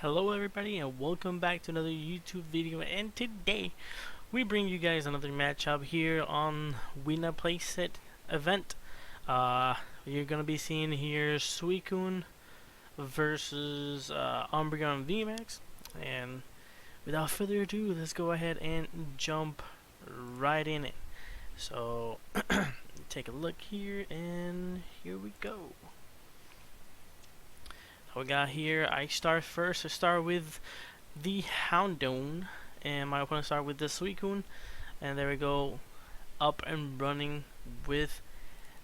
Hello everybody and welcome back to another YouTube video, and today we bring you guys another matchup here on Winner Playset event. You're gonna be seeing here Suicun versus Umbreon Vmax, and without further ado, let's go ahead and jump right in it. So take a look here, and here we go. We got here, I start first. I start with the Houndoom, and my opponent start with the Suicun, and there we go, up and running with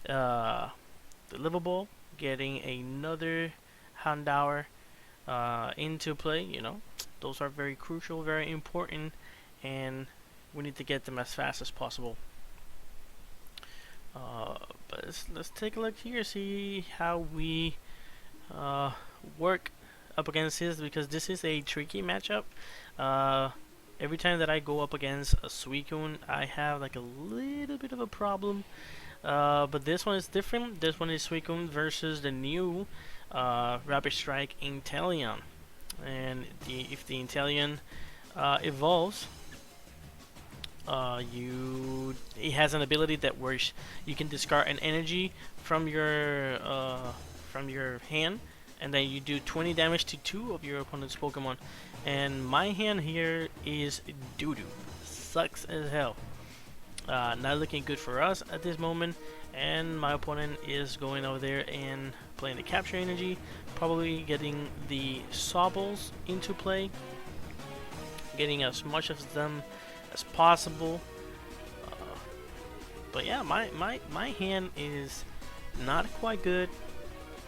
the Liver Ball, getting another Houndour into play. You know, those are very crucial, very important, and we need to get them as fast as possible. But let's take a look here, see how we work up against this, because this is a tricky matchup. Every time that I go up against a Suicun, I have like a little bit of a problem. But this one is different. This one is Suicun versus the new Rapid Strike Inteleon, and if the Inteleon evolves, it has an ability that works. You can discard an energy from your hand, and then you do 20 damage to 2 of your opponent's Pokemon. And my hand here is doo-doo. Sucks as hell. Not looking good for us at this moment. And my opponent is going over there and playing the Capture Energy, probably getting the Sobbles into play, getting as much of them as possible. But yeah, my hand is not quite good,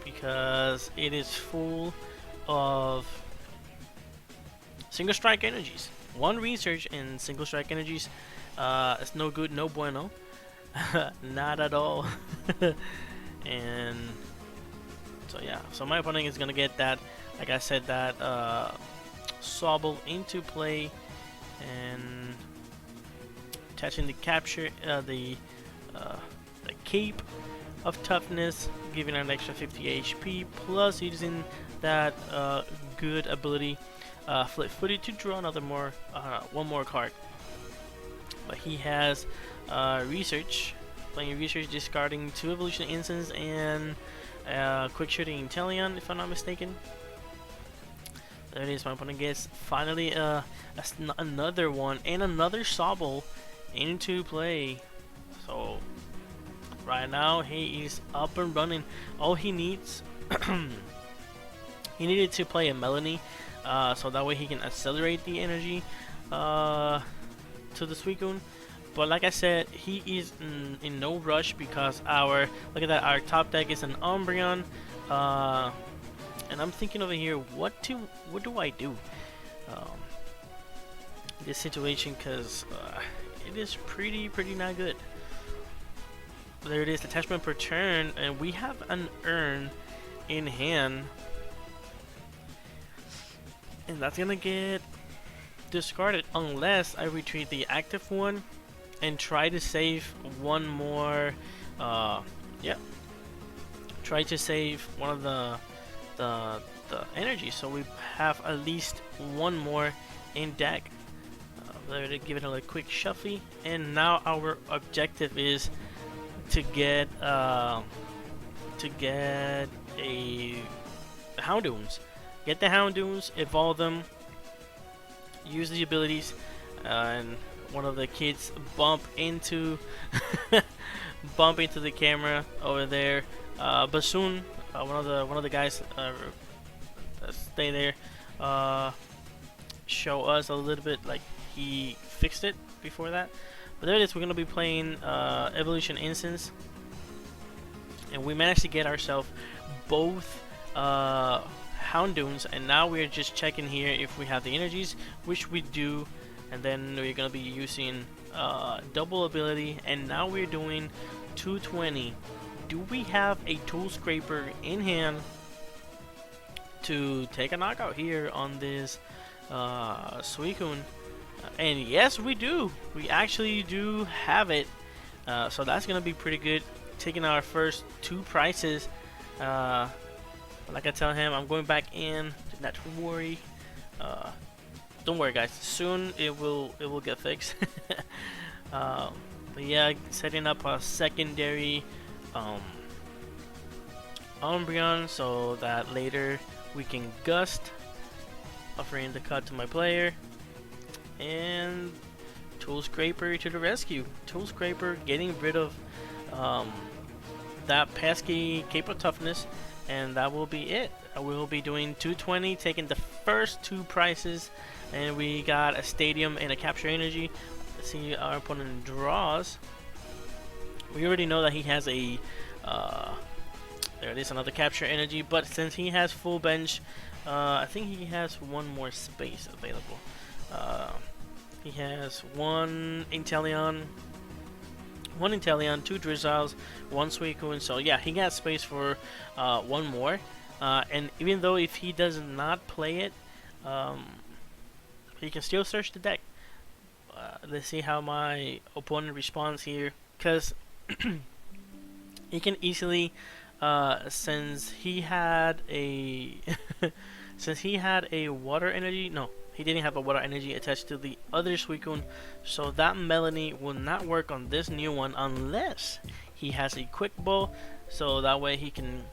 because it is full of single strike energies. One research in single strike energies, it's no good, no bueno. Not at all. And so yeah, so my opponent is gonna get that, like I said, that Sobble into play, and attaching the capture, the cape of toughness, giving an extra 50 HP, plus using that good ability, Flip Footed, to draw one more card. But he has Research, playing Research, discarding 2 Evolution Instants and Quick Shooting Inteleon, if I'm not mistaken. There it is. My opponent gets finally another one and another Sobble into play. So right now he is up and running. All he needs, he needed to play a Melanie, so that way he can accelerate the energy to the Suicun. But like I said, he is in no rush, because look at that, our top deck is an Umbreon, and I'm thinking over here, what do I do in this situation, because it is pretty not good. There it is, attachment per turn, and we have an urn in hand, and that's gonna get discarded unless I retreat the active one and try to save one more. Try to save one of the energy, so we have at least one more in deck. There, give it a quick shuffle, and now our objective is to get a Houndooms. Get the Houndooms, evolve them, use the abilities, and one of the kids bump into the camera over there. But soon, one of the guys stay there, show us a little bit like he fixed it before that. But there it is. We're gonna be playing Evolution Instance, and we managed to get ourselves both Houndooms, and now we're just checking here if we have the energies, which we do, and then we're gonna be using double ability, and now we're doing 220. Do we have a Tool Scraper in hand to take a knockout here on this Suicun? And yes, we do. We actually do have it. So that's gonna be pretty good. Taking our first 2 prizes. Like I tell him, I'm going back in, not to worry. Don't worry, guys. Soon it will get fixed. But yeah, setting up a secondary umbreon so that later we can gust, offering the cut to my player. And Tool Scraper to the rescue. Tool Scraper getting rid of that pesky Cape of Toughness, and that will be it. I will be doing 220, taking the first 2 prizes, and we got a stadium and a capture energy. Let's see our opponent draws. We already know that he has a there it is, another capture energy, but since he has full bench, I think he has 1 more space available. He has 1 Inteleon, 2 Drizzles, 1 Suicun, so yeah, he got space for 1 more. And even though if he does not play it, he can still search the deck. Let's see how my opponent responds here, because he can easily, since he had a since he had a water energy, no, he didn't have a water energy attached to the other Suicun, so that Melanie will not work on this new one unless he has a quick ball, so that way he can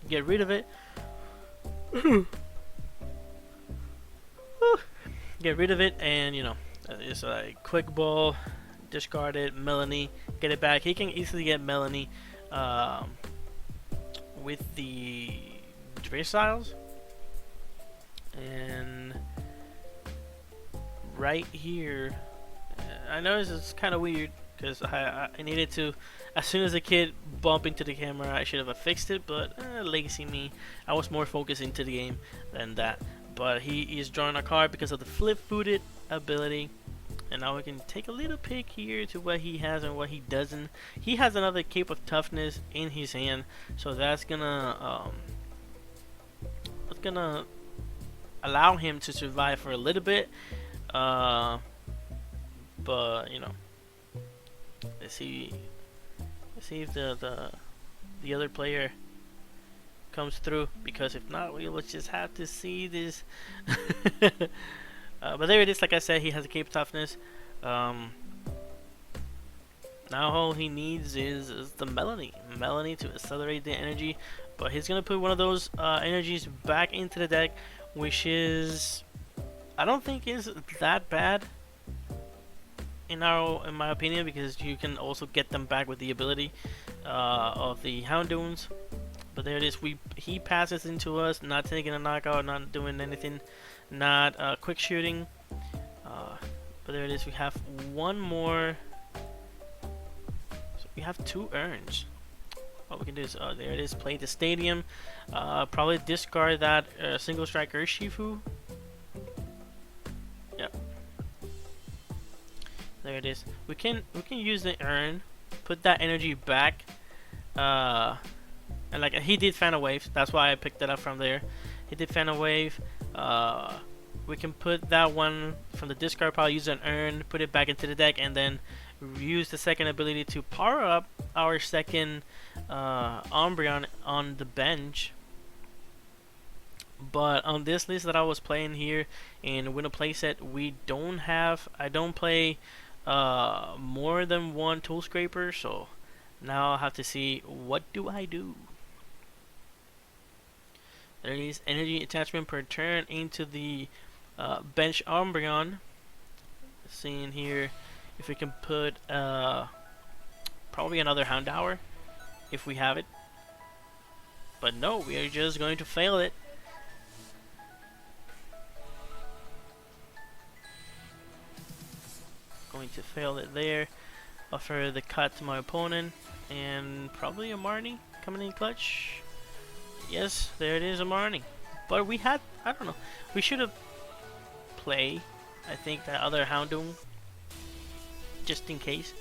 get rid of it. Get rid of it, and you know, it's a quick ball, discard it, Melanie, get it back. He can easily get Melanie with the Drizzles, and right here, I know this is kind of weird because I needed to, as soon as the kid bumped into the camera, I should have fixed it, but lazy me. I was more focused into the game than that. But he is drawing a card because of the flip-footed ability, and now we can take a little peek here to what he has and what he doesn't. He has another Cape of Toughness in his hand, so that's gonna allow him to survive for a little bit. But you know, let's see if the other player comes through, because if not, we will just have to see this. But there it is. Like I said, he has a Cape Toughness. Now all he needs is the Melanie to accelerate the energy, but he's gonna put one of those energies back into the deck, which is, I don't think is that bad in my opinion, because you can also get them back with the ability of the Houndoons. But there it is. He passes into us, not taking a knockout, not doing anything, not quick shooting. But there it is. We have 1 more. So we have 2 urns. What we can do is, there it is. Play the stadium. Probably discard that single strike Urshifu. Yep. There it is. We can use the urn, put that energy back. And like he did Fan of Wave, that's why I picked it up from there. He did Fan of Wave. We can put that one from the discard pile, use an urn, put it back into the deck, and then use the second ability to power up our second Umbreon on the bench. But on this list that I was playing here in Win a Playset, we don't have, I don't play more than 1 Tool Scraper, so now I'll have to see what do I do. There is energy attachment per turn into the bench Umbreon. Seeing here if we can put probably another Houndour if we have it. But no, we are just going to fail it. Going to fail it there. Offer the cut to my opponent, and probably a Marnie coming in clutch. Yes, there it is, a Marnie. But we had, I don't know, we should have played, I think, that other Houndoom just in case.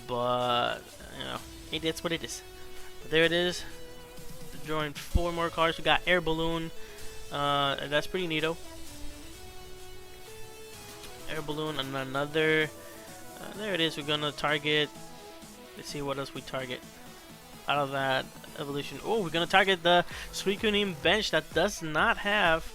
But you know, it's what it is. But there it is. Drawing 4 more cards. We got Air Balloon. That's pretty neato. Air Balloon and another. There it is. We're gonna target. Let's see what else we target out of that evolution. Oh, we're gonna target the Suicun bench that does not have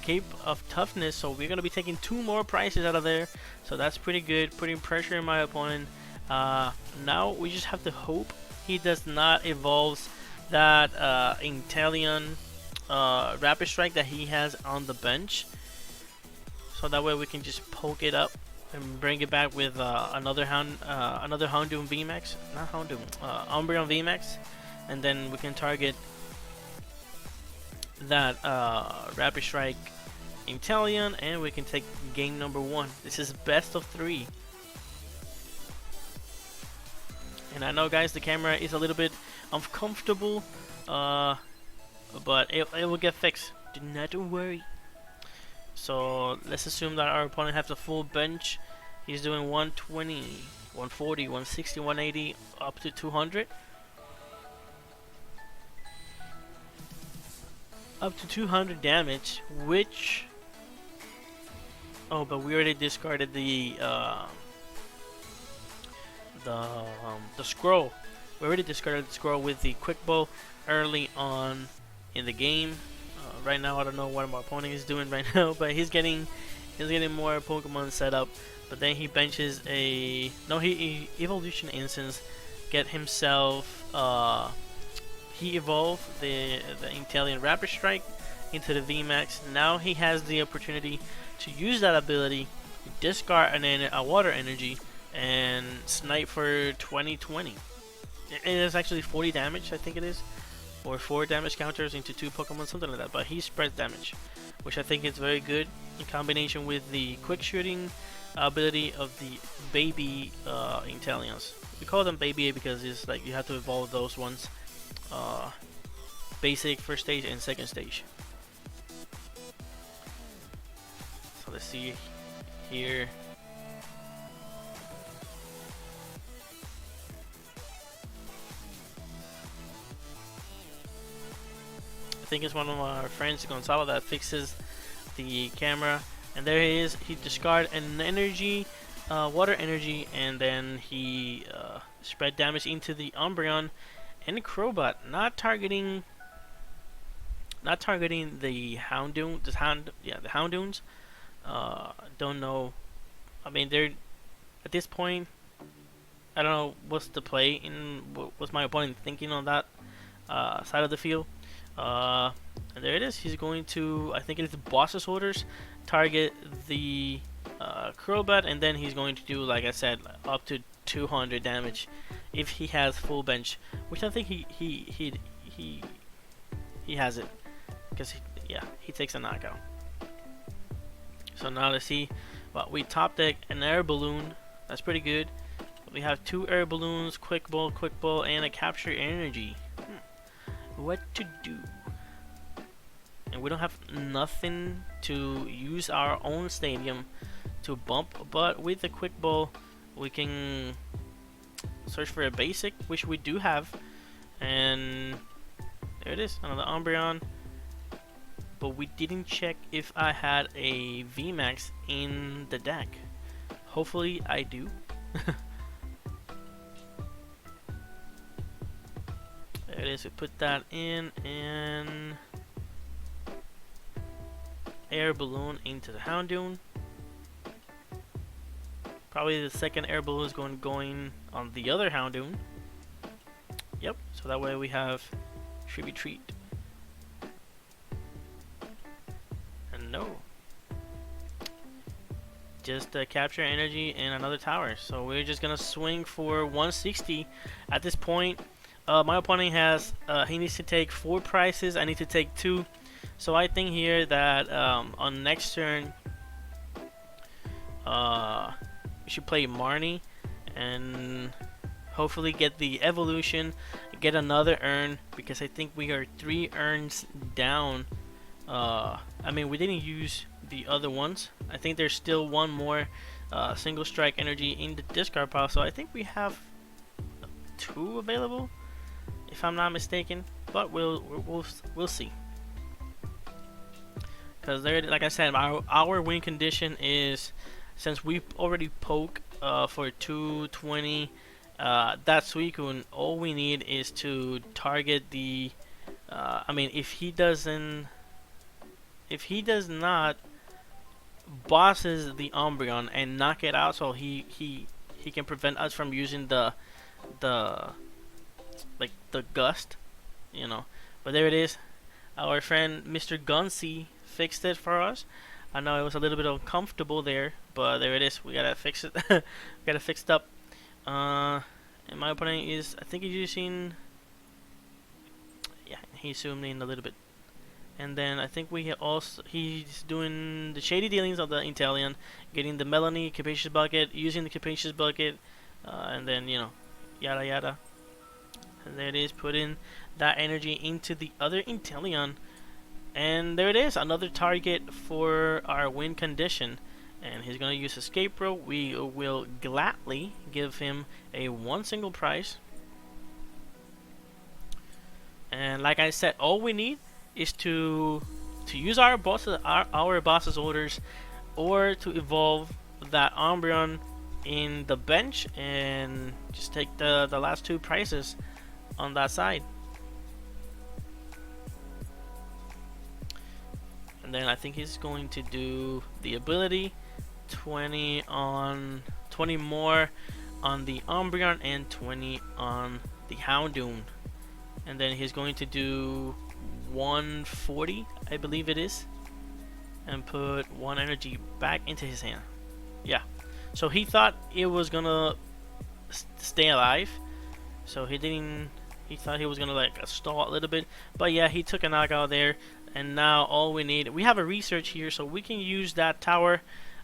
Cape of Toughness, so we're gonna be taking 2 more prices out of there. So that's pretty good, putting pressure on my opponent. Now we just have to hope he does not evolve that Inteleon Rapid Strike that he has on the bench. So that way we can just poke it up and bring it back with another Houndoom Vmax, not Houndoom, Umbreon Vmax, and then we can target that Rapid Strike Inteleon, and we can take game number 1. This is best of 3. And I know, guys, the camera is a little bit uncomfortable, but it will get fixed. Do not worry. So let's assume that our opponent has a full bench. He's doing 120, 140, 160, 180, up to 200. Up to 200 damage, which... Oh, but we already discarded the scroll. We already discarded the scroll with the quick bow early on in the game. Right now, I don't know what my opponent is doing right now, but he's getting more Pokemon set up. But then he benches a he evolution instance, get himself he evolved the Inteleon Rapid Strike into the Vmax. Now he has the opportunity to use that ability, discard a water energy, and snipe for 2020. It is actually 40 damage, I think it is, or 4 damage counters into 2 Pokemon, something like that. But he spreads damage, which I think is very good in combination with the quick shooting ability of the baby Inteleons. We call them baby because it's like you have to evolve those ones. Basic first stage and second stage. So let's see here. I think it's one of our friends, Gonzalo, that fixes the camera. And there he is. He discarded an energy, water energy, and then he spread damage into the Umbreon and Crowbat, not targeting the Houndoom. The Houndoons. Don't know. I mean, they're at this point. I don't know what's the play in. What's my opponent thinking on that side of the field? And there it is. He's going to, I think it is the boss's orders, target the Crowbat, and then he's going to do, like I said, up to 200 damage if he has full bench, which I think he has it, because he takes a knockout. So now let's see. Well, we top deck an air balloon. That's pretty good. We have 2 air balloons, quick ball, and a capture energy. What to do? And we don't have nothing to use our own stadium to bump, but with the quick ball we can search for a basic, which we do have, and there it is, another Umbreon. But we didn't check if I had a Vmax in the deck. Hopefully I do. There it is. We put that in, and air balloon into the Houndoom. Probably the second air balloon is going on the other Houndoom. Yep. So that way we have Tribute Treat. And no. Just capture energy and another tower. So we're just gonna swing for 160 at this point. My opponent has he needs to take 4 prices. I need to take 2. So I think here that on next turn we should play Marnie and hopefully get the evolution, get another urn, because I think we are 3 urns down. I mean, we didn't use the other ones. I think there's still one more single strike energy in the discard pile, so I think we have 2 available, if I'm not mistaken. But we'll see. Because there, like I said, our win condition is, since we already poke for 220 that Suicun, all we need is to target the I mean, if he doesn't, if he does not bosses the Umbreon and knock it out, so he can prevent us from using the like the gust, you know. But there it is. Our friend Mr. Gunsy fixed it for us. I know it was a little bit uncomfortable there, but there it is. We gotta fix it. We gotta fix it up. And my opponent is, I think he's using, yeah, he's zooming in a little bit. And then I think he's doing the shady dealings of the Inteleon, getting the Melanie Capacious Bucket, using the Capacious Bucket, and then, you know, yada yada. And there it is, putting that energy into the other Inteleon. And there it is, another target for our win condition. And he's going to use Escape Rope. We will gladly give him a one single prize. And like I said, all we need is to use our boss's orders, or to evolve that Umbreon in the bench and just take the last two prizes on that side. And then I think he's going to do the ability 20 more on the Umbreon and 20 on the Houndoom. And then he's going to do 140, I believe it is, and put one energy back into his hand. Yeah, so he thought it was gonna stay alive, so he thought he was gonna like stall a little bit, but yeah, he took a knockout there. And now all we need, we have a research here, so we can use that tower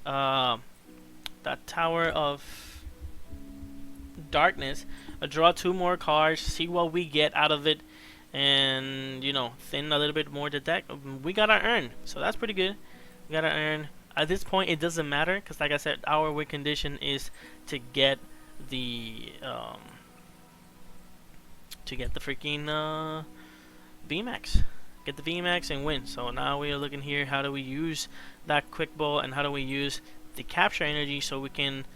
of darkness, draw two more cards, see what we get out of it, and, you know, thin a little bit more the deck. We got our earn, so that's pretty good. We got our earn. At this point, it doesn't matter, because like I said, our win condition is to get the freaking Vmax. Get the Vmax and win. So now we are looking here, how do we use that quick ball, and how do we use the capture energy so we can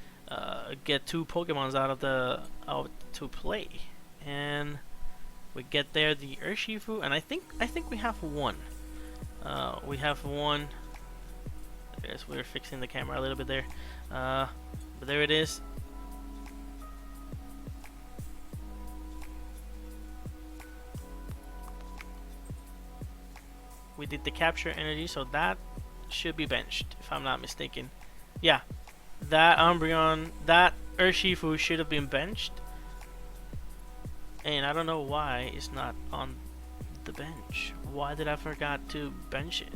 get two Pokemons out to play. And we get there the Urshifu, and I think we have one. We have one. I guess we're fixing the camera a little bit there, but there it is. We did the capture energy, so that should be benched, if I'm not mistaken. Yeah, that Umbreon, that Urshifu should have been benched. And I don't know why it's not on the bench. Why did I forgot to bench it?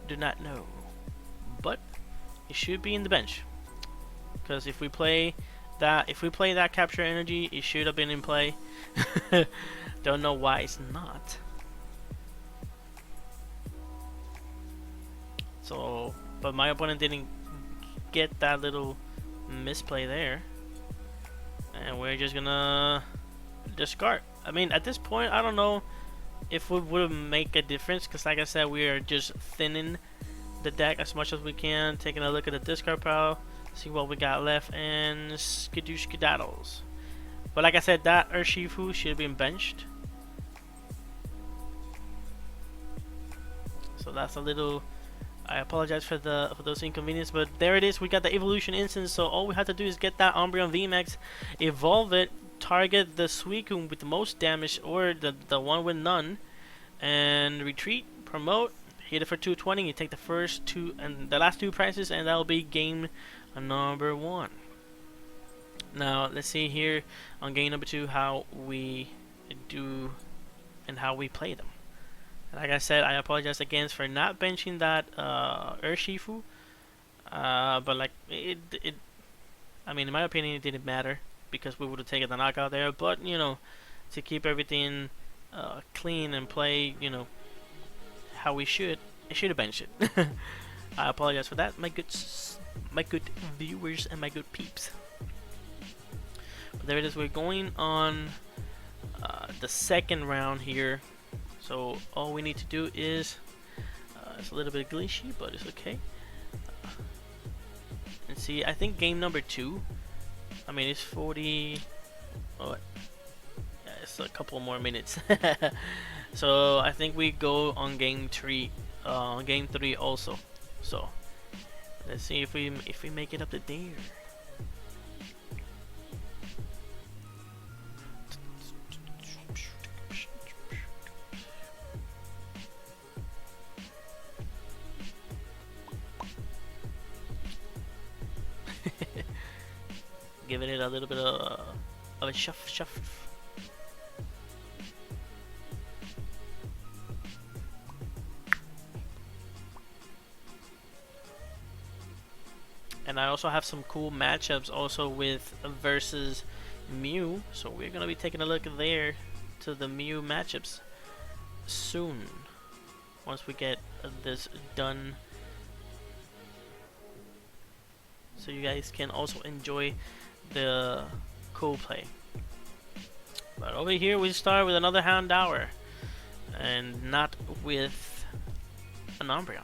Do not know. But it should be in the bench. Because if we play that capture energy, it should have been in play. Don't know why it's not. So, but my opponent didn't get that little misplay there. And we're just gonna discard. I mean, at this point, I don't know if it would make a difference, because like I said, we are just thinning the deck as much as we can, taking a look at the discard pile, see what we got left, and skedaddles. But like I said, that Urshifu should have been benched. So that's a little, I apologize for those inconveniences, but there it is. We got the evolution instance, so all we have to do is get that Umbreon VMAX, evolve it, target the Suicun with the most damage, or the one with none, and retreat, promote, hit it for 220. You take the first two and the last two prizes, and that'll be game number 1. Now let's see here on game number 2 how we do and how we play them. Like I said, I apologize again for not benching that Urshifu, but like I mean, in my opinion, it didn't matter because we would have taken the knockout there. But you know, to keep everything clean and play, you know, how we should, I should have benched it. I apologize for that, my good viewers and my good peeps. But there it is. We're going on the second round here. So all we need to do is, it's a little bit glitchy, but it's okay. And see, I think game number 2, I mean, it's 40, oh, yeah, it's a couple more minutes. So I think we go on game 3 also. So let's see if we make it up to there. Giving it a little bit of a shuff. And I also have some cool matchups also with versus Mew, so we're gonna be taking a look there to the Mew matchups soon. Once we get this done, so you guys can also enjoy the cool play. But over here we start with another Houndour, and not with an Umbreon.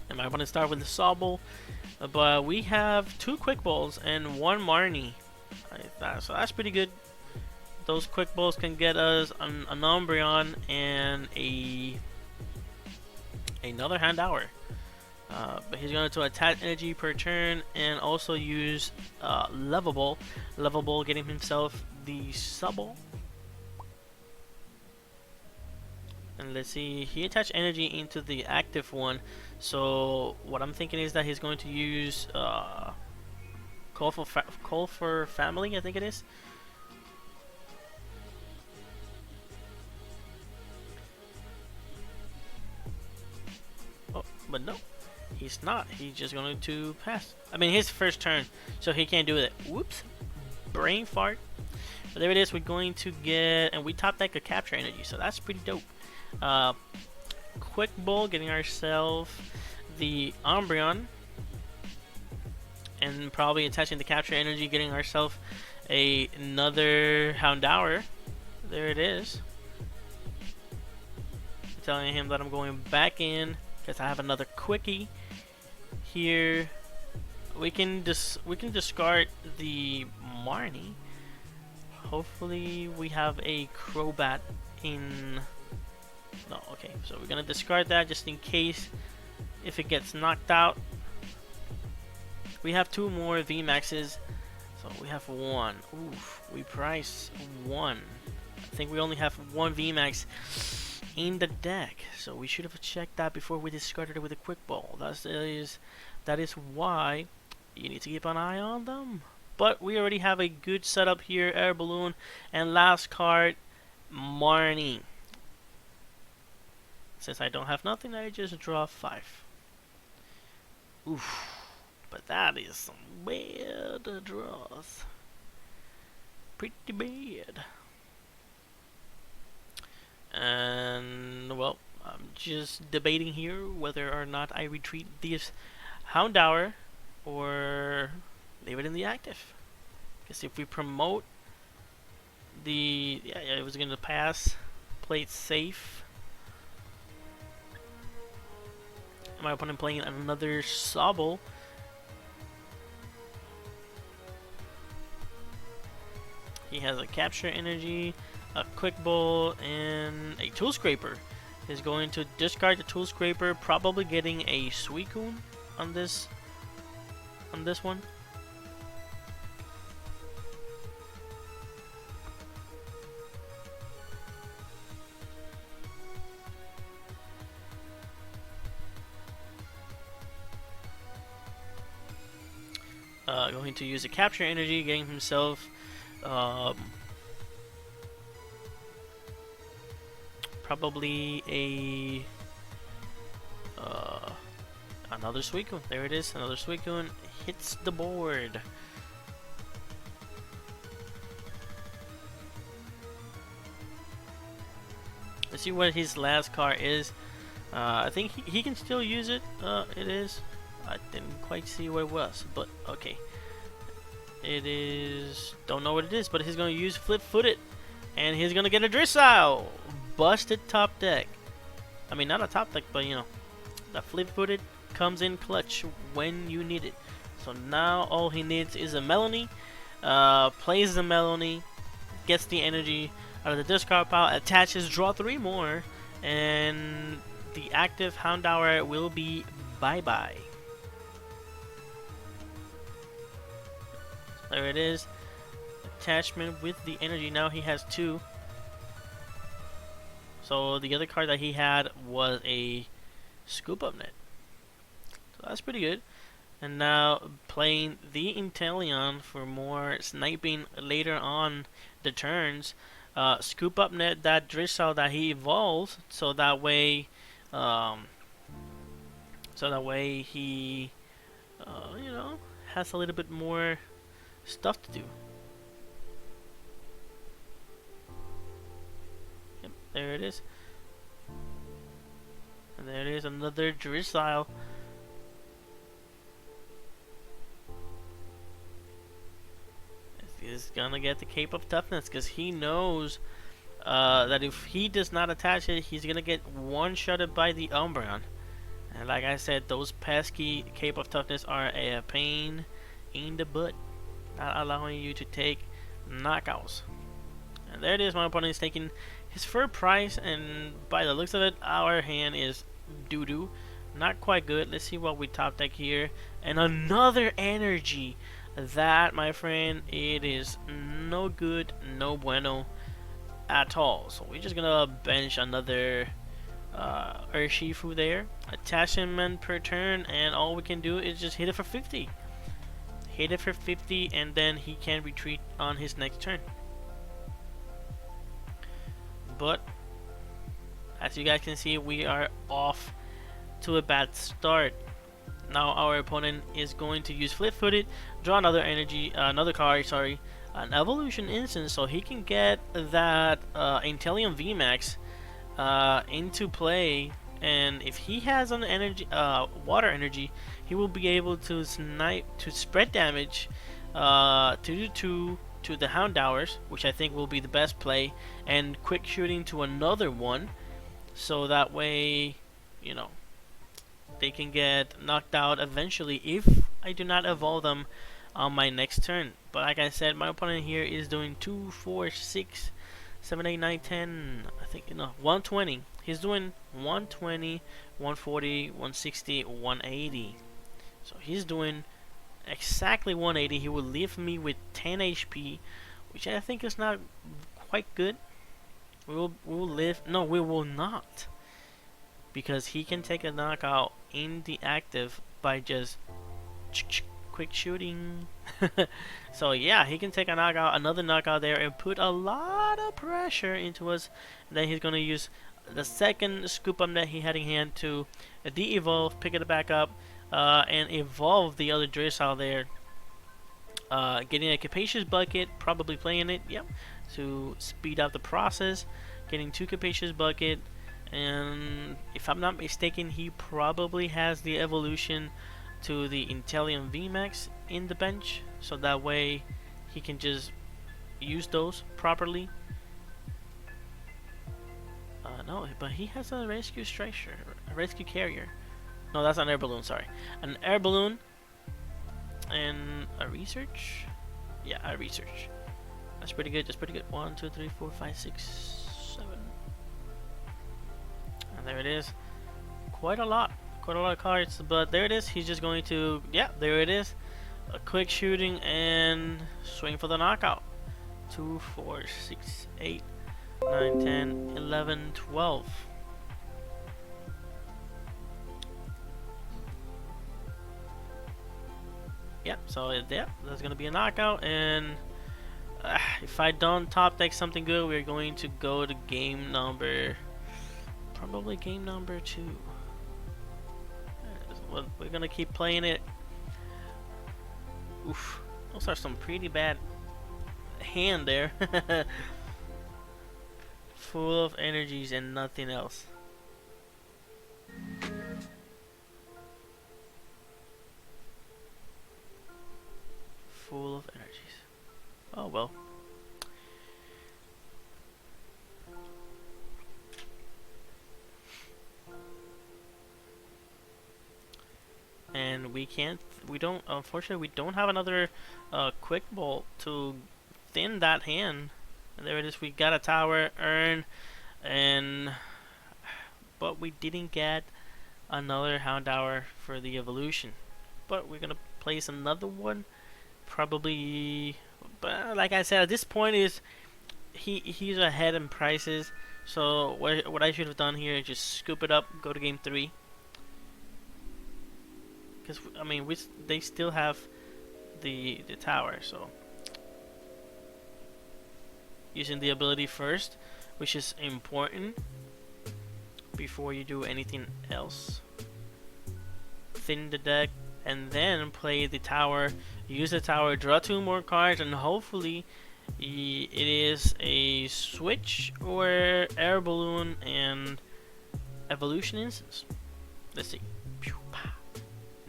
And my opponent start with the Sobble, but we have 2 Quick Balls and 1 Marnie. So that's pretty good. Those Quick Balls can get us an Umbreon and another Houndour. But he's going to attach energy per turn and also use Level Ball. Level Ball getting himself the Sobble. And let's see, he attached energy into the active one. So what I'm thinking is that he's going to use Call for Family, I think it is. Oh, but no, he's not. He's just going to pass. I mean, his first turn, so he can't do it. Whoops, brain fart. But there it is. We're going to get, and we top deck a Capture Energy, so that's pretty dope. Quick Ball getting ourselves the Umbreon, and probably attaching the Capture Energy, getting ourselves another Houndour. There it is. I'm telling him that I'm going back in because I have another Quickie here. We can discard the Marnie. Hopefully we have a Crobat in. No, okay, so we're gonna discard that just in case if it gets knocked out. We have 2 more Vmaxes, so we have 1. Oof, we price 1. I think we only have 1 Vmax in the deck, so we should have checked that before we discarded it with a Quick Ball. That is why you need to keep an eye on them. But we already have a good setup here. Air Balloon, and last card, Marnie. Since I don't have nothing, I just draw 5. Oof. But that is some bad draws. Pretty bad. And, well, I'm just debating here whether or not I retreat this Houndour or leave it in the active. Because if we promote the... Yeah, it was going to pass. Play it safe. My opponent playing another Sobble. He has a Capture Energy, a Quick Ball, and a Tool Scraper. He's going to discard the Tool Scraper, probably getting a Suicun on this one. Going to use a Capture Energy, getting himself probably another Suicun. There it is, another Suicun hits the board. Let's see what his last card is. I think he can still use it. It is. I didn't quite see what it was, but okay. It is, don't know what it is, but he's going to use Flip Footed, and he's going to get a Drizzile. Busted top deck. I mean, not a top deck, but you know, the Flip Footed comes in clutch when you need it. So now all he needs is a Melanie, plays the Melanie, gets the energy out of the discard pile, attaches, draw 3 more, and the active Houndour will be bye-bye. There it is. Attachment with the energy. Now he has 2. So the other card that he had was a Scoop Up Net. So that's pretty good. And now playing the Inteleon for more sniping later on the turns. Scoop Up Net that Drizzle that he evolves, so that way, he, you know, has a little bit more stuff to do. Yep, there it is. And there it is, another Drizzle. He's gonna get the Cape of Toughness because he knows that if he does not attach it, he's gonna get one-shotted by the Umbreon. And like I said, those pesky Cape of Toughness are a pain in the butt, not allowing you to take knockouts. And there it is, my opponent is taking his fair price, and by the looks of it, our hand is doo-doo. Not quite good. Let's see what we top deck here. And another energy. That, my friend, it is no good, no bueno at all. So we're just gonna bench another Urshifu there. Attachment per turn, and all we can do is just hit it for 50. Hit it for 50, and then he can retreat on his next turn. But as you guys can see, we are off to a bad start. Now our opponent is going to use Fleet-Footed, draw another energy, another card, sorry, an Evolution Instance, so he can get that Inteleon Vmax into play. And if he has an energy, water energy, he will be able to spread damage 2 to the Houndours, which I think will be the best play, and quick shooting to another one, so that way, you know, they can get knocked out eventually if I do not evolve them on my next turn. But like I said, my opponent here is doing 2, 4, 6, 7, 8, 9, 10, I think, 120. He's doing 120, 140, 160, 180. So he's doing exactly 180. He will leave me with 10 HP, which I think is not quite good. We will live. No, we will not. Because he can take a knockout in the active by just quick shooting. So yeah, he can take a knockout, another knockout there, and put a lot of pressure into us. And then he's gonna use the second Scoop Up that he had in hand to de-evolve, pick it back up, and evolve the other Drizzle there. Getting a Capacious Bucket, probably playing it, yep, to speed up the process. Getting 2 Capacious Bucket. And if I'm not mistaken, he probably has the evolution to the Inteleon Vmax in the bench, so that way he can just use those properly. No, but he has a rescue striker, a rescue carrier. No, that's an air balloon, sorry. An air balloon and a research. Yeah, a research. That's pretty good, that's pretty good. 1, 2, 3, 4, 5, 6, 7. There it is. Quite a lot of cards, but there it is. He's just going to, yeah, there it is. A quick shooting and swing for the knockout. 2, 4, 6, 8, 9, 10, 11, 12. Yep, so yeah, that's gonna be a knockout. And if I don't top deck something good, we're going to go to game number. Probably game number 2. We're gonna keep playing it. Oof, those are some pretty bad hand there. Full of energies and nothing else. Full of energies. Oh well. And we don't, unfortunately, we don't have another quick bolt to thin that hand. And there it is. We got a tower, urn, and but we didn't get another hound tower for the evolution. But we're gonna place another one, probably. But like I said, at this point is he's ahead in prices. So what I should have done here is just scoop it up, go to game 3. Because I mean, they still have the tower, so using the ability first, which is important before you do anything else. Thin the deck and then play the tower. Use the tower, draw 2 more cards, and hopefully it is a switch or air balloon and evolution instance. Let's see.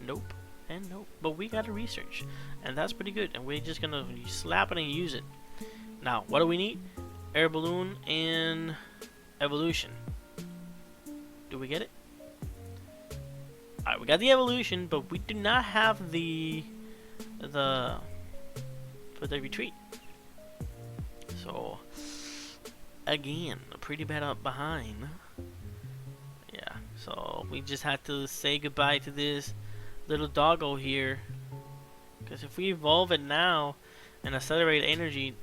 Nope and nope. But we got a research, and that's pretty good. And we're just gonna slap it and use it. Now, what do we need? Air balloon and evolution. Do we get it? Alright, we got the evolution, but we do not have the for the retreat. So again, pretty bad up behind. Yeah, so we just had to say goodbye to this little doggo here, because if we evolve it now and accelerate energy,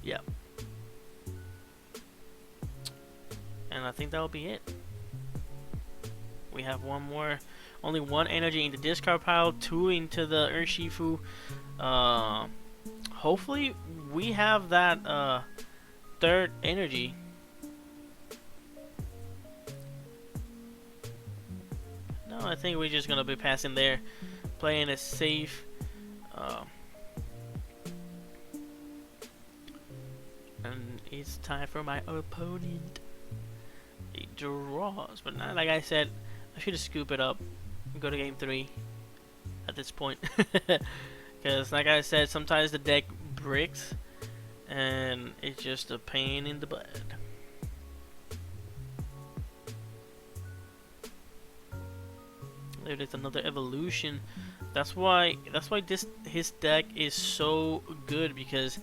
yeah. And I think that'll be it. We have one more, only 1 energy in the discard pile, 2 into the Urshifu. Hopefully we have that 3rd energy. No, I think we're just gonna be passing there, playing it safe. And it's time for my opponent. He draws, but not, like I said, I should have scooped it up and go to game 3 at this point. Because like I said, sometimes the deck breaks and it's just a pain in the butt. There is another evolution. That's why his deck is so good, because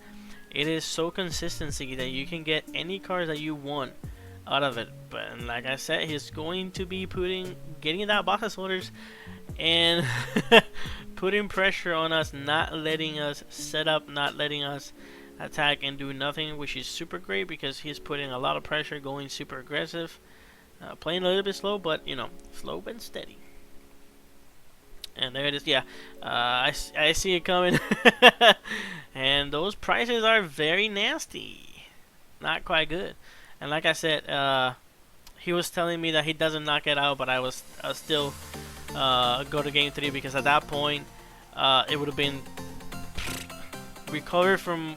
it is so consistency that you can get any cards that you want out of it. But like I said, he's going to be getting that box orders and putting pressure on us, not letting us set up, not letting us attack and do nothing, which is super great because he's putting a lot of pressure, going super aggressive, playing a little bit slow, but you know, slow and steady. And there it is. Yeah, I see it coming. And those prices are very nasty, not quite good. And like I said, he was telling me that he doesn't knock it out, but I was still go to game 3, because at that point it would have been recover from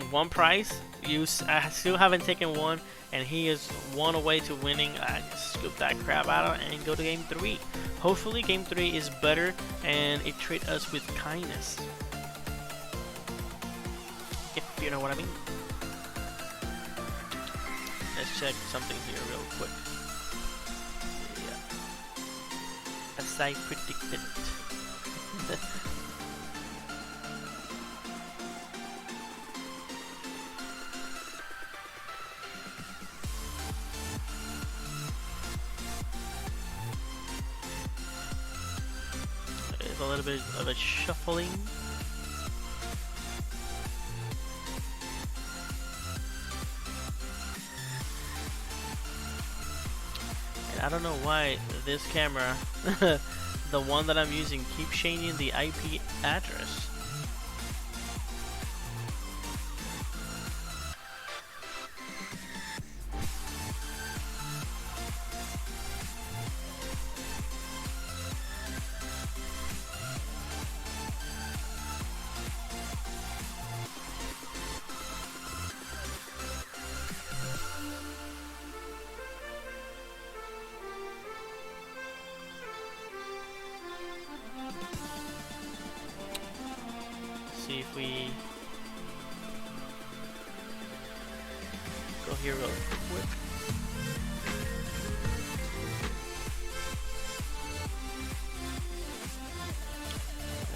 1 price. I still haven't taken 1, and he is 1 away to winning. I just scoop that crap out and go to game 3. Hopefully game 3 is better and it treats us with kindness, if you know what I mean. Let's check something here real quick. Yeah. As I predicted. There's a little bit of a shuffling. I don't know why this camera, the one that I'm using, keeps changing the IP address. See if we go here real quick.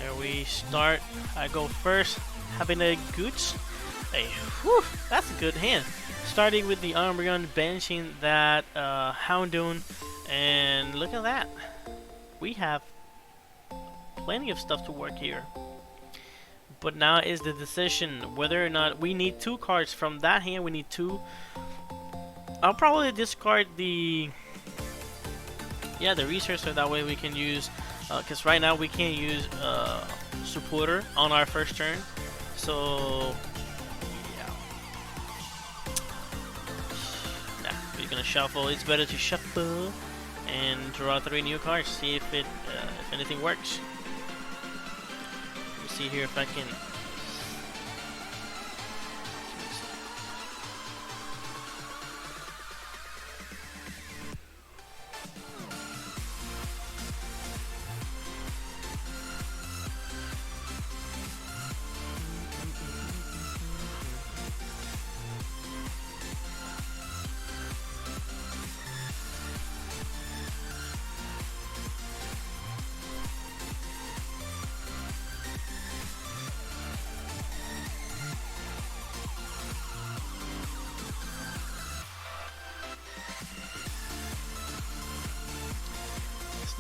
There we start. I go first, having a gooch. Hey, whew, that's a good hand. Starting with the umbreon, benching that Houndoom, and look at that. We have plenty of stuff to work here. But now is the decision whether or not we need 2 cards from that hand. We need 2. I'll probably discard the research, so that way we can use, because right now we can't use supporter on our first turn. So yeah, we're gonna shuffle. It's better to shuffle and draw 3 new cards. See if anything works. Let me see here if I can.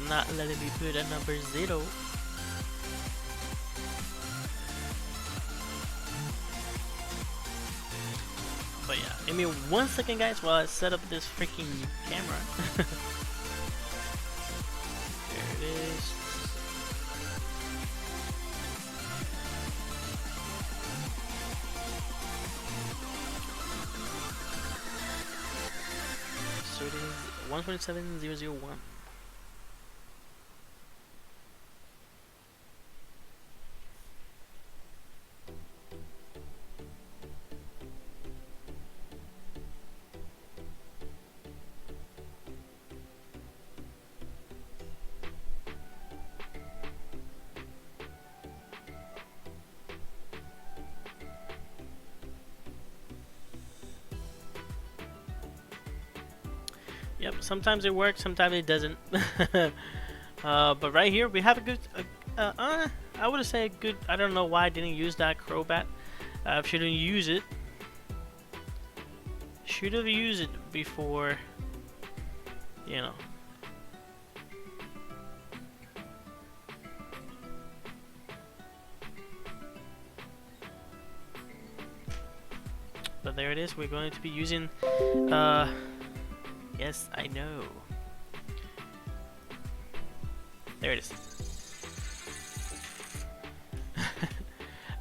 Not letting me put a number 0. But yeah, give me 1 second, guys, while I set up this freaking camera. There it is. So it is 127,001. Yep, sometimes it works, sometimes it doesn't. But right here we have a good, I would say a good, I don't know why I didn't use that Crobat. Shouldn't use it. Should have used it before, you know. But there it is, we're going to be using, yes, I know. There it is.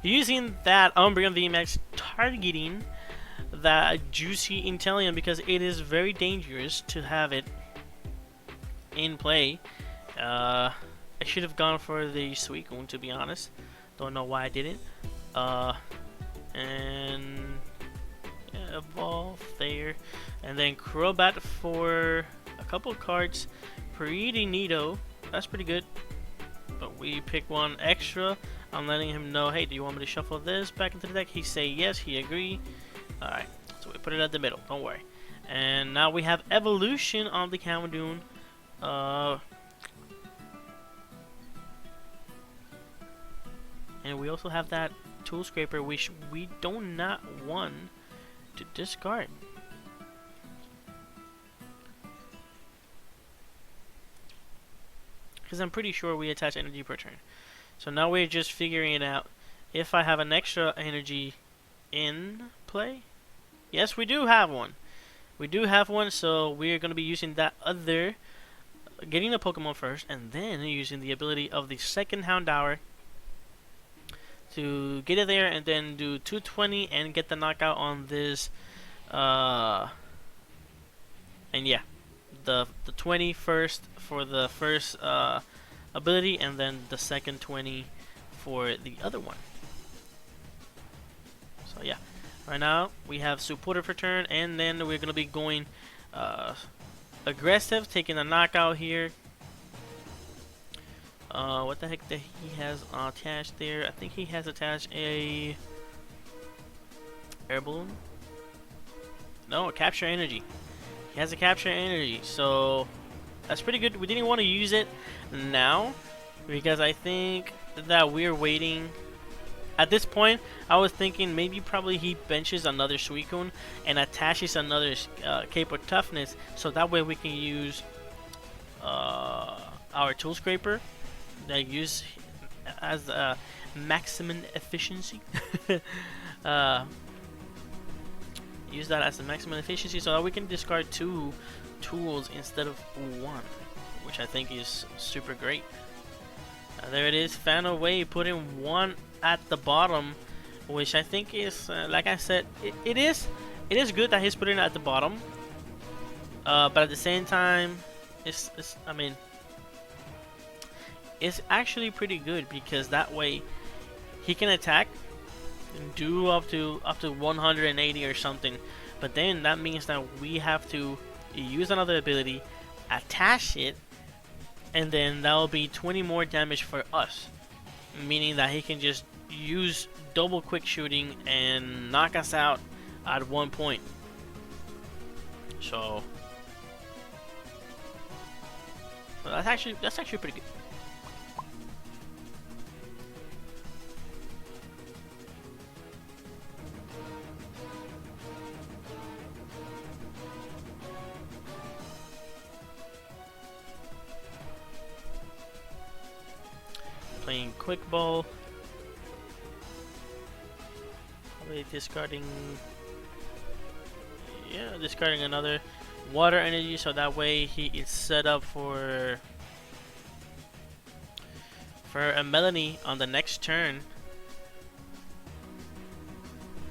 Using that umbreon Vmax, targeting that juicy Inteleon, because it is very dangerous to have it in play. I should have gone for the Suicun, to be honest. Don't know why I didn't. And yeah, evolve there, and then Crobat for a couple of cards. Pretty neato. That's pretty good. But we pick 1 extra. I'm letting him know, hey, do you want me to shuffle this back into the deck? He say yes, he agree. Alright, so we put it at the middle, don't worry. And now we have evolution on the Houndoom. And we also have that tool scraper, which we do not want to discard. Because I'm pretty sure we attach energy per turn. So now we're just figuring it out. If I have an extra energy in play. Yes, we do have one. We do have one, so we're going to be using that other, getting the Pokemon first, and then using the ability of the second Houndour to get it there, and then do 220 and get the knockout on this. And yeah, the 20 first for the first ability, and then the second 20 for the other one. So yeah, right now we have supporter for turn, and then we're gonna be going aggressive, taking a knockout here. What the heck that he has attached there? I think he has attached a air balloon. No, capture energy. He has a capture energy, so that's pretty good. We didn't want to use it now because I think that we're waiting. At this point, I was thinking maybe probably he benches another Suicun and attaches another Cape of Toughness, so that way we can use our Tool Scraper that use as maximum efficiency. Use that as the maximum efficiency so that we can discard 2 tools instead of 1, which I think is super great. There it is, fan away, putting 1 at the bottom, which I think is, like I said, it is good that he's putting it at the bottom. But at the same time, I mean, it's actually pretty good because that way he can attack and do up to 180 or something. But then that means that we have to use another ability, attach it, and then that will be 20 more damage for us, meaning that he can just use double quick shooting and knock us out at 1 point. So that's actually pretty good. Playing quick ball. Probably discarding another water energy, so that way he is set up for a Melanie on the next turn.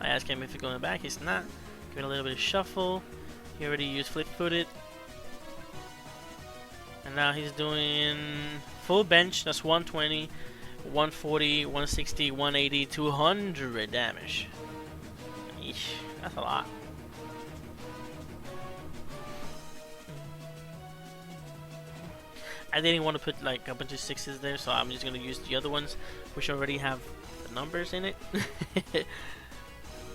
I asked him if he's going back, he's not. Give it a little bit of shuffle. He already used fleet-footed. And now he's doing full bench, that's 120, 140, 160, 180, 200 damage. Eesh, that's a lot. I didn't want to put like a bunch of 6s there, so I'm just going to use the other ones, which already have the numbers in it. And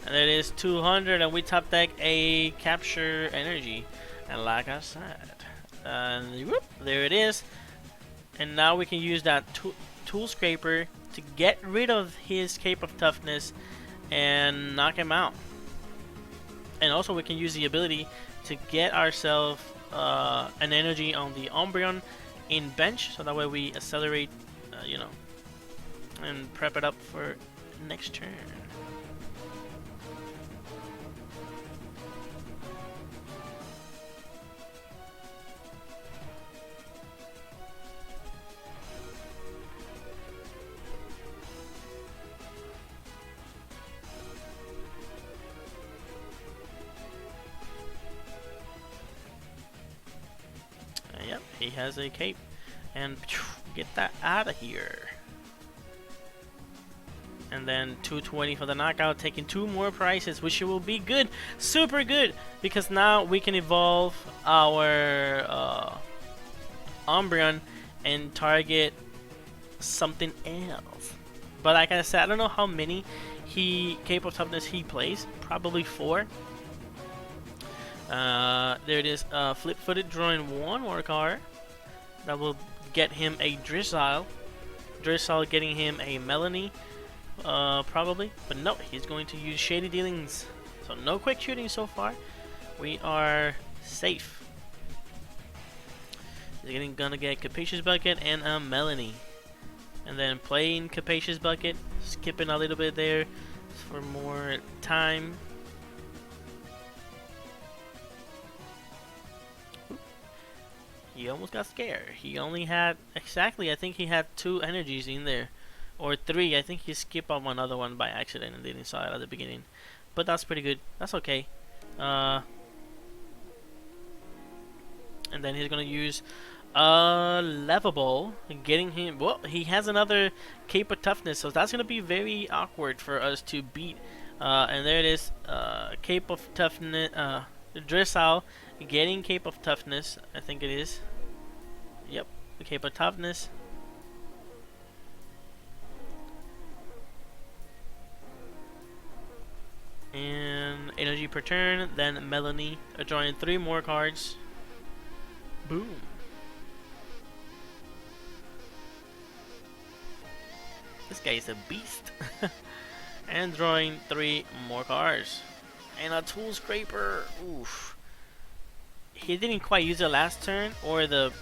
there it is, 200, and we top deck a capture energy. And like I said, and whoop, there it is. And now we can use that tool scraper to get rid of his Cape of Toughness and knock him out. And also we can use the ability to get ourselves an energy on the Umbreon in bench, so that way we accelerate, you know, and prep it up for next turn. Yep, he has a cape, and get that out of here. And then 220 for the knockout, taking 2 more prizes, which will be good, super good, because now we can evolve our Umbreon and target something else. But like I said, I don't know how many Cape of Toughness he plays, probably 4. There it is, flip-footed, drawing 1 more card. That will get him a Drizzile. Drizzile getting him a Melanie, probably. But no, he's going to use Shady Dealings. So no quick shooting so far. We are safe. He's gonna get Capacious Bucket and a Melanie. And then playing Capacious Bucket, skipping a little bit there for more time. He almost got scared. He only had, exactly, I think he had 2 energies in there. Or 3. I think he skipped on another one by accident and didn't saw it at the beginning. But that's pretty good. That's okay. And then he's going to use Level Ball. Getting him, well, he has another Cape of Toughness. So that's going to be very awkward for us to beat. And there it is. Cape of Toughness. Drizzile getting Cape of Toughness, I think it is. Yep, the Cape of Toughness. And energy per turn, then Melanie, drawing 3 more cards. Boom. This guy is a beast. And drawing 3 more cards. And a tool scraper. Oof. He didn't quite use it last turn or the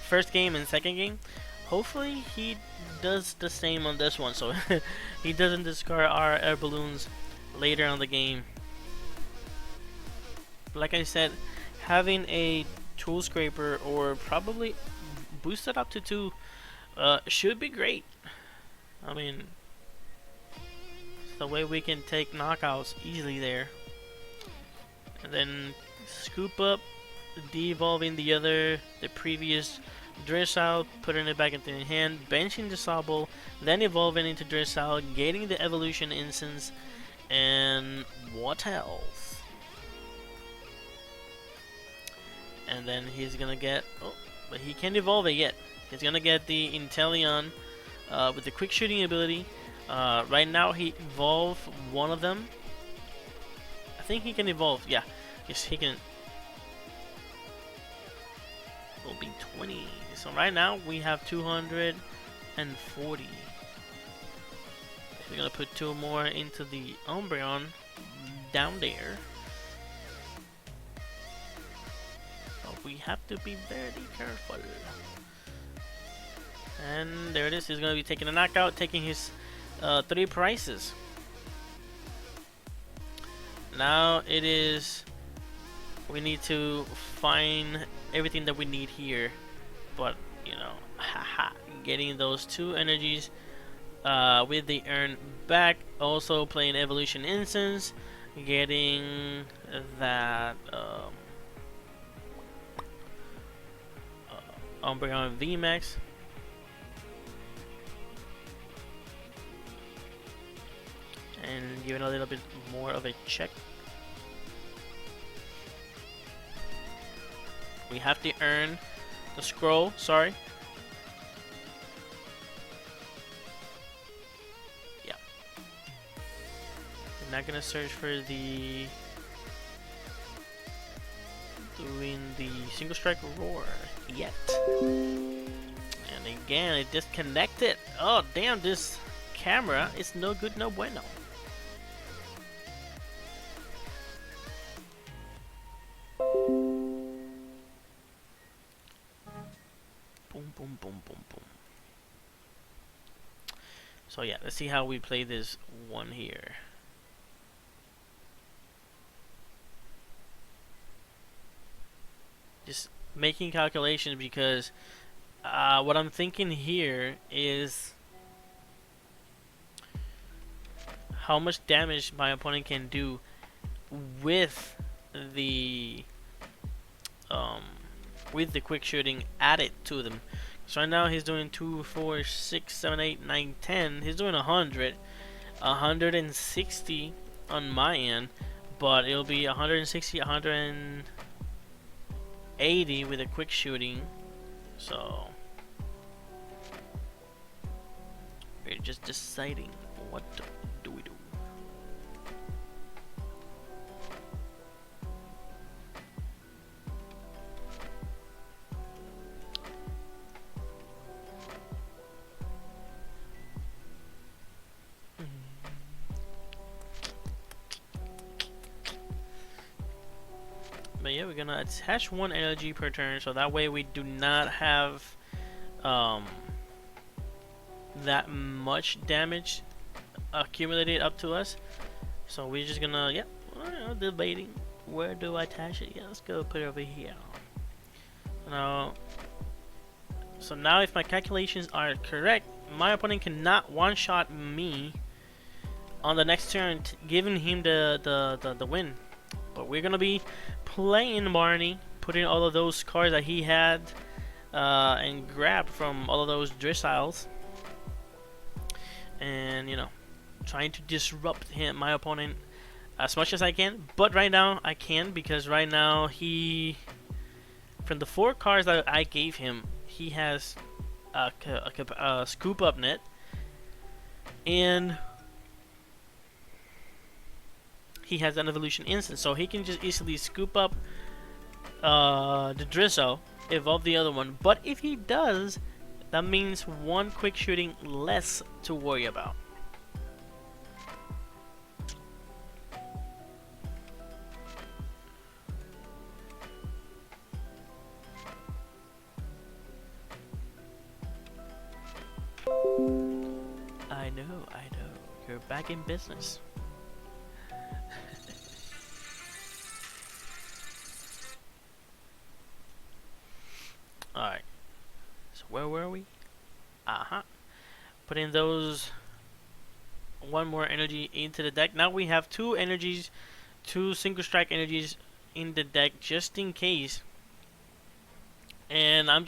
first game and second game. Hopefully he does the same on this one, so he doesn't discard our air balloons later on the game. Like I said, having a tool scraper or probably boosted up to 2 should be great. I mean, it's the way we can take knockouts easily there. And then scoop up, de-evolving the previous Dressel, putting it back into the hand, benching the Sobble, then evolving into Dressel, getting the evolution instance, and what else? And then he's gonna get, oh, but he can't evolve it yet. He's gonna get the Inteleon with the quick shooting ability. Right now he evolved one of them. I think he can evolve, yeah. Yes, he can. Will be 20. So right now we have 240. We're gonna put 2 more into the Umbreon down there. So we have to be very careful. And there it is. He's gonna be taking a knockout, taking his 3 prices. Now it is. We need to find everything that we need here, but you know, haha, getting those 2 energies with the earn back, also playing evolution instance, getting that umbreon Vmax, and giving a little bit more of a check. We have to earn the scroll, sorry. Yeah. We're not gonna search for doing the single strike roar yet. And again, it disconnected. Oh damn, this camera is no good, no bueno. Boom, boom, boom, boom. So yeah, let's see how we play this one here. Just making calculations because what I'm thinking here is how much damage my opponent can do with the quick shooting added to them. So right now he's doing 2, 4, 6, 7, 8, 9, 10. He's doing 100, 160 on my end, but it'll be 160, 180 with a quick shooting. So we're just deciding what do we do. But yeah, we're gonna attach 1 energy per turn, so that way we do not have that much damage accumulated up to us. So we're just gonna, yeah, debating where do I attach it. Yeah, let's go put it over here. Now, so now if my calculations are correct, my opponent cannot one-shot me on the next turn, giving him the win. But we're gonna be playing Marnie, putting all of those cards that he had and grabbed from all of those Dressels, and you know, trying to disrupt my opponent as much as I can. But right now I can, because right now he, from the 4 cards that I gave him, he has a scoop up net, and he has an evolution instance, so he can just easily scoop up the Drizzle, evolve the other one. But if he does, That means one quick shooting less to worry about. I know. You're back in business. Alright. So where were we? Putting those one more energy into the deck. Now we have two energies, two single strike energies in the deck just in case. And I'm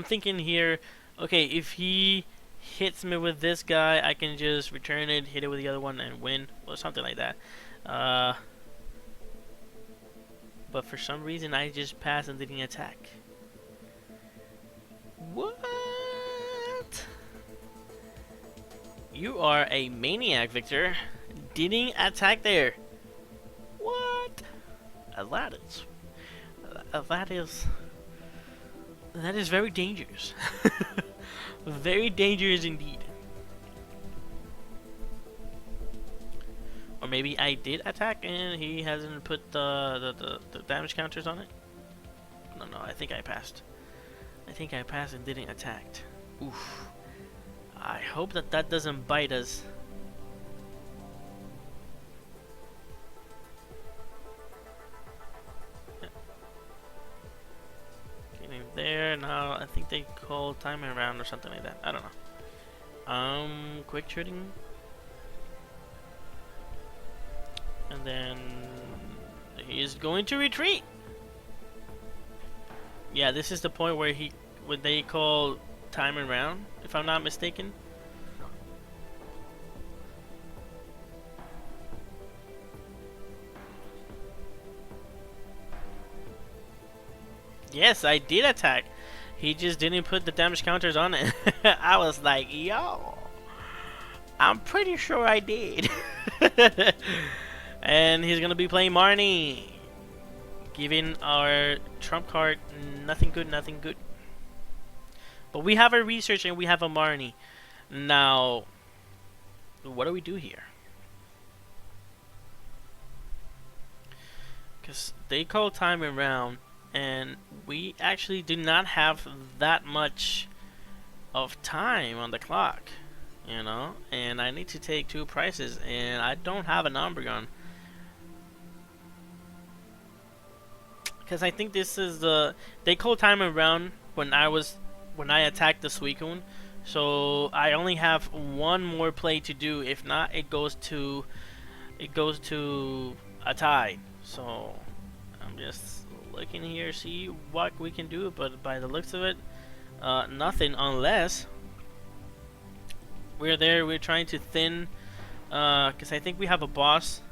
thinking here, okay, if he hits me with this guy, I can just return it, hit it with the other one, and win, or something like that. But for some reason, I just passed and didn't attack. What? You are a maniac, Victor. Didn't attack there. What? That is very dangerous. Very dangerous indeed. Or maybe I did attack and he hasn't put the damage counters on it. No, I think I passed. I think I passed and didn't attack. Oof. I hope that doesn't bite us. Getting there now. I think they call timing around or something like that. I don't know. Quick shooting. And then he is going to retreat. Yeah, this is the point where they call timing round, if I'm not mistaken. Yes, I did attack. He just didn't put the damage counters on it. I was like, yo, I'm pretty sure I did. And he's gonna be playing Marnie, giving our trump card nothing good. But we have a research and we have a Marnie. Now, what do we do here? Because they call time around, and we actually do not have that much of time on the clock, you know. And I need to take two prices, and I don't have an umbreon. Because I think this is they call time around when I attacked the Suicun, so I only have one more play to do. If not, it goes to a tie. So I'm just looking here, see what we can do. But by the looks of it, nothing, unless we're trying to thin. Because I think we have a boss,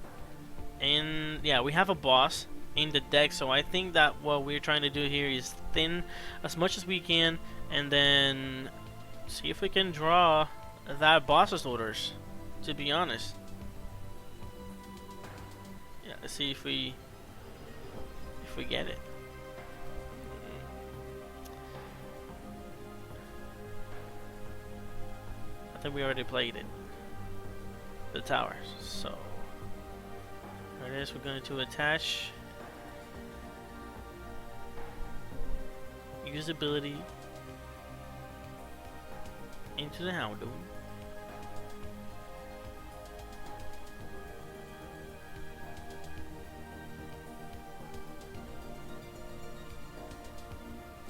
we have a boss in the deck. So I think that what we're trying to do here is thin as much as we can, and then see if we can draw that boss's orders, to be honest. Yeah, let's see if we get it. I think we already played it, the towers. So there it is. We're going to attach usability into the Houndoom.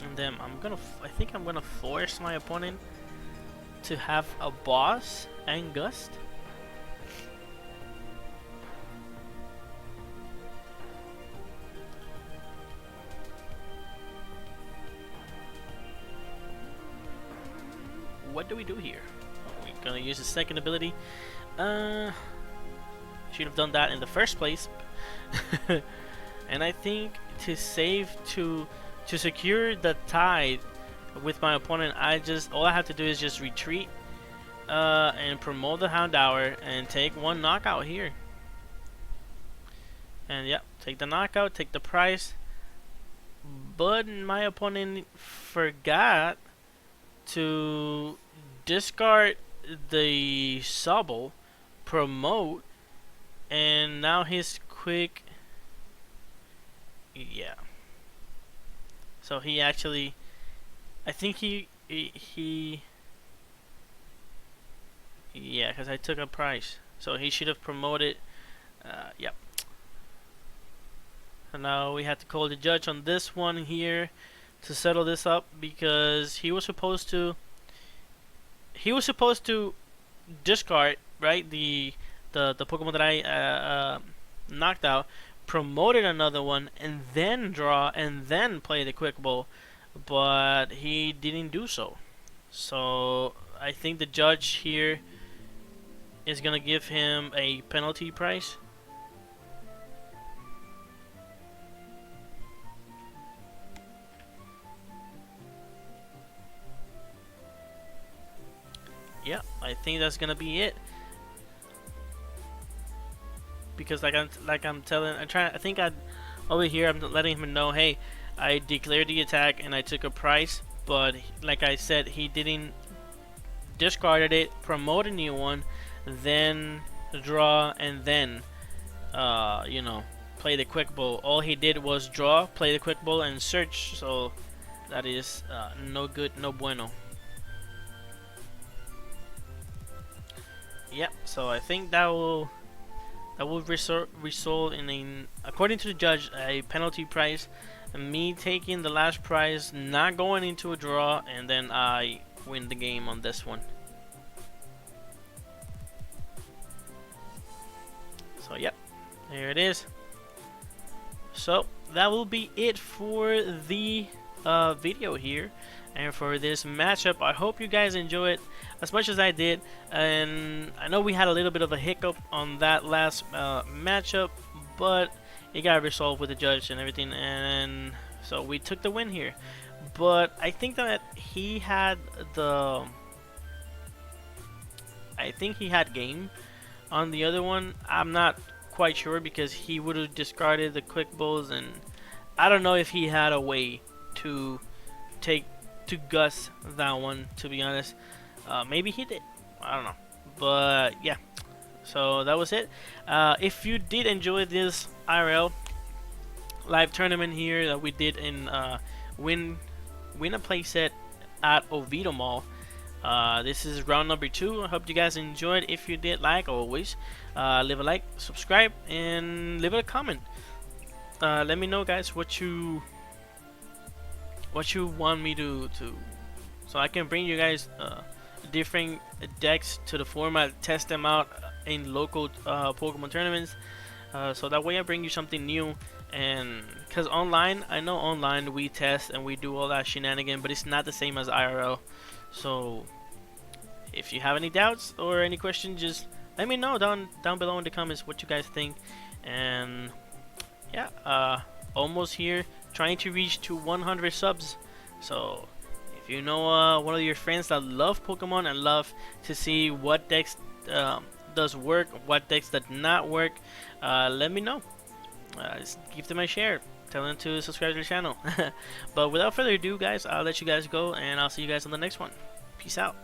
And then I think I'm gonna force my opponent to have a boss and gust. What do we do here? We're gonna use the second ability. Should have done that in the first place. And I think to secure the tie with my opponent, all I have to do is just retreat and promote the Hound Hour and take one knockout here. And yeah, take the knockout, take the price. But my opponent forgot to discard the Sobble, promote, and now his quick. Yeah. So he actually, I think he yeah, because I took a price. So he should have promoted. Yep. So now we have to call the judge on this one here to settle this up, because he was supposed to discard, right, the Pokemon that I knocked out, promoted another one, and then draw and then play the Quick Ball, but he didn't do so. So I think the judge here is gonna give him a penalty price. Yeah, I think that's gonna be it. Because I'm telling, I think over here I'm letting him know, hey, I declared the attack and I took a price, but like I said, he didn't discarded it, promote a new one, then draw, and then you know, play the Quick Ball. All he did was draw, play the Quick Ball, and search. So that is no good, no bueno. Yep. So I think that will result in according to the judge, a penalty price. Me taking the last prize, not going into a draw, and then I win the game on this one. So yep, there it is. So that will be it for the video here and for this matchup. I hope you guys enjoy it as much as I did, and I know we had a little bit of a hiccup on that last matchup, but it got resolved with the judge and everything, and so we took the win here. But I think that he had game on the other one. I'm not quite sure, because he would have discarded the Quick Balls, and I don't know if he had a way to Gus that one, to be honest. Maybe he did, I don't know, but yeah. So that was it. If you did enjoy this IRL live tournament here that we did in win a playset at Oviedo Mall, this is round number 2. I hope you guys enjoyed. If you did, like always, leave a like, subscribe, and leave a comment. Let me know, guys, what you want me to so I can bring you guys different decks to the format, test them out in local Pokemon tournaments, so that way I bring you something new. And because online, I know online we test and we do all that shenanigan, but it's not the same as IRL. So if you have any doubts or any questions, just let me know down below in the comments what you guys think. And yeah, almost here, trying to reach to 100 subs. So if you know one of your friends that love Pokemon and love to see what decks does work, what decks does not work, let me know. Just give them a share, tell them to subscribe to the channel. But without further ado, guys, I'll let you guys go, and I'll see you guys on the next one. Peace out.